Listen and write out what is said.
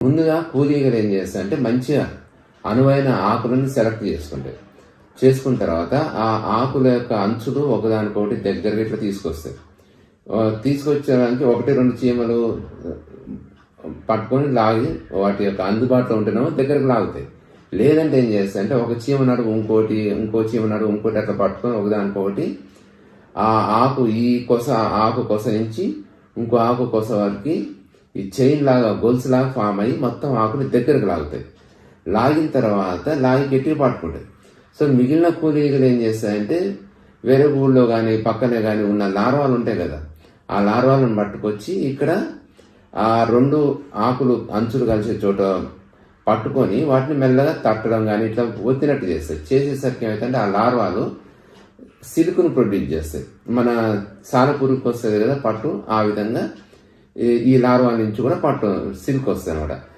ముందుగా కూలీగలు ఏం చేస్తాయంటే మంచిగా అనువైన ఆకులను సెలెక్ట్ చేసుకున్న తర్వాత ఆ ఆకుల యొక్క అంచులు ఒకదానికొకటి దగ్గరగా ఇట్లా తీసుకొస్తాయి. తీసుకొచ్చడానికి 1-2 చీమలు పట్టుకొని లాగి వాటి యొక్క అందుబాటులో ఉంటేనేమో దగ్గరకు లాగుతాయి. లేదంటే ఏం చేస్తాయంటే ఒక చీమ నడుగు ఇంకో చీమ నడుగు ఇంకోటి అట్లా పట్టుకొని ఒకదానికొకటి ఆ ఆకు ఆకు కొస నుంచి ఇంకో ఆకు కొస వరకు ఈ చైన్ లాగా గొలుసులాగా ఫామ్ అయ్యి మొత్తం ఆకుని దగ్గరకు లాగుతాయి. లాగిన తర్వాత లాగి గట్టిగా పట్టుకుంటాయి. సో మిగిలిన కూలీగలు ఏం చేస్తాయంటే వేరే ఊళ్ళో కానీ పక్కనే కానీ ఉన్న లార్వాలు ఉంటాయి కదా, ఆ లార్వాలను పట్టుకొచ్చి ఇక్కడ ఆ 2 ఆకులు అంచులు కలిసే చోట పట్టుకొని వాటిని మెల్లగా తట్టడం కానీ ఇట్లా ఒత్తినట్టు చేస్తాయి. చేసేసరికి ఏమైతే ఆ లార్వాలు సిల్క్ను ప్రొడ్యూస్ చేస్తాయి. మన సాలెపురుగుకి వస్తుంది కదా పట్టు, ఆ విధంగా ఈ లార్వా నుంచి కూడా పట్టు సిల్క్ వస్తుంది అనమాట.